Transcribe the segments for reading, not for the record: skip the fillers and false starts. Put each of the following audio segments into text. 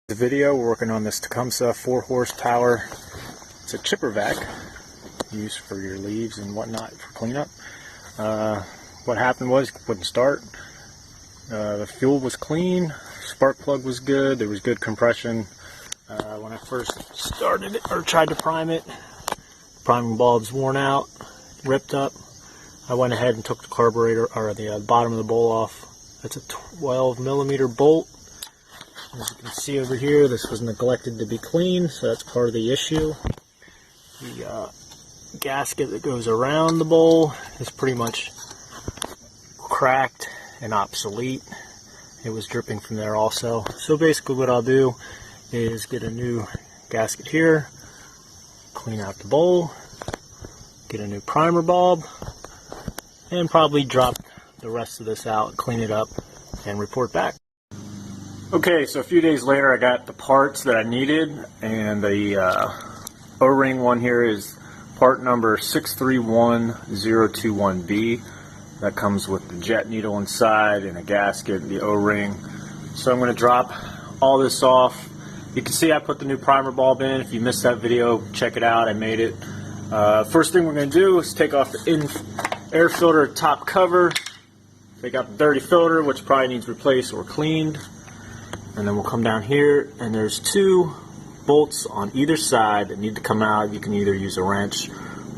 The video, we're working on this Tecumseh 4 horsepower. It's a chipper vac used for your leaves and whatnot for cleanup. What happened was it wouldn't start. The fuel was clean, spark plug was good, there was good compression. When I first started it or tried to prime it, priming bulb's worn out, ripped up. I went ahead and took the carburetor or the bottom of the bowl off. That's a 12mm bolt. As you can see over here, this was neglected to be cleaned, so that's part of the issue. The gasket that goes around the bowl is pretty much cracked and obsolete. It was dripping from there also. So basically what I'll do is get a new gasket here, clean out the bowl, get a new primer bulb, and probably drop the rest of this out, clean it up, and report back. Okay, so a few days later I got the parts that I needed, and the O-ring one here is part number 631021B. That comes with the jet needle inside and a gasket, the O-ring. So I'm going to drop all this off. You can see I put the new primer bulb in. If you missed that video, check it out. I made it. First thing we're going to do is take off the air filter top cover. Take out the dirty filter, which probably needs replaced or cleaned. And then we'll come down here, and there's two bolts on either side that need to come out. You can either use a wrench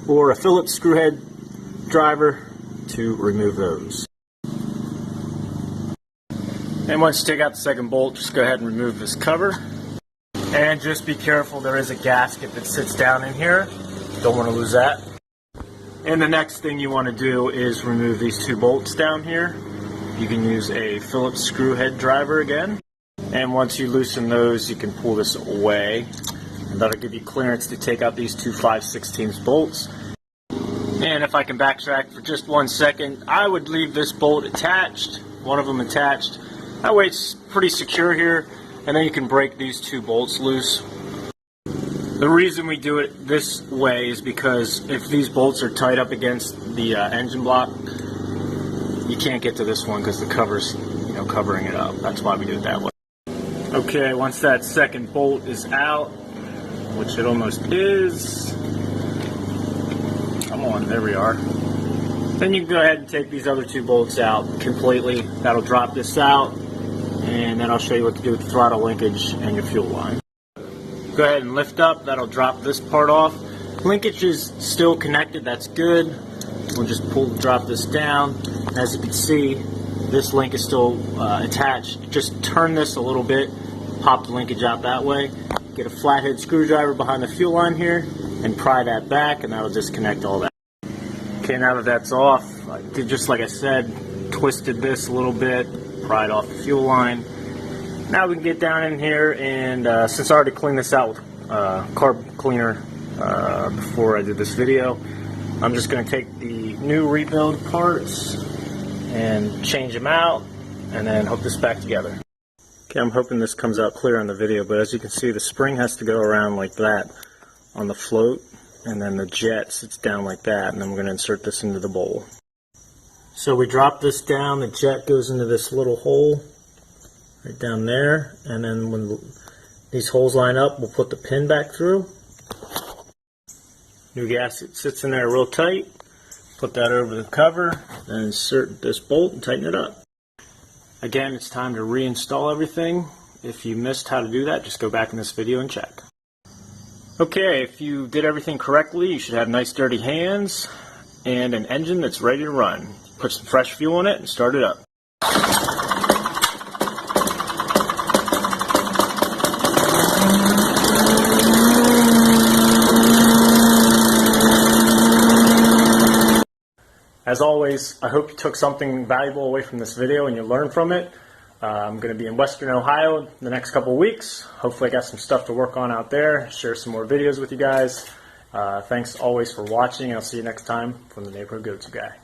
or a Phillips screw head driver to remove those. And once you take out the second bolt, just go ahead and remove this cover. And just be careful, there is a gasket that sits down in here. Don't want to lose that. And the next thing you want to do is remove these two bolts down here. You can use a Phillips screw head driver again. And once you loosen those, you can pull this away, and that'll give you clearance to take out these two 5/16 bolts. And if I can backtrack for just 1 second, I would leave this bolt attached, one of them attached. That way it's pretty secure here, and then you can break these two bolts loose. The reason we do it this way is because if these bolts are tight up against the engine block, you can't get to this one because the cover's covering it up. That's why we do it that way. Okay, once that second bolt is out, which it almost is, come on, there we are. Then you can go ahead and take these other two bolts out completely. That'll drop this out, and then I'll show you what to do with the throttle linkage and your fuel line. Go ahead and lift up, that'll drop this part off. Linkage is still connected, that's good. We'll just drop this down. As you can see, this link is still attached. Just turn this a little bit, pop the linkage out that way. Get a flathead screwdriver behind the fuel line here and pry that back, and that'll disconnect all that. Okay, now that that's off, I did just like I said, twisted this a little bit, pried off the fuel line. Now we can get down in here, and since I already cleaned this out with carb cleaner before I did this video, I'm just going to take the new rebuild parts and change them out, and then hook this back together. Okay, I'm hoping this comes out clear on the video, but as you can see, the spring has to go around like that on the float, and then the jet sits down like that, and then we're going to insert this into the bowl. So we drop this down, the jet goes into this little hole right down there, and then when these holes line up, we'll put the pin back through. New gasket sits in there real tight. Put that over the cover and insert this bolt and tighten it up. Again, it's time to reinstall everything. If you missed how to do that, just go back in this video and check. Okay, if you did everything correctly, you should have nice dirty hands and an engine that's ready to run. Put some fresh fuel in it and start it up. As always, I hope you took something valuable away from this video and you learned from it. I'm going to be in Western Ohio the next couple of weeks. Hopefully I got some stuff to work on out there, share some more videos with you guys. Thanks always for watching, and I'll see you next time from the Neighborhood Go-To Guy.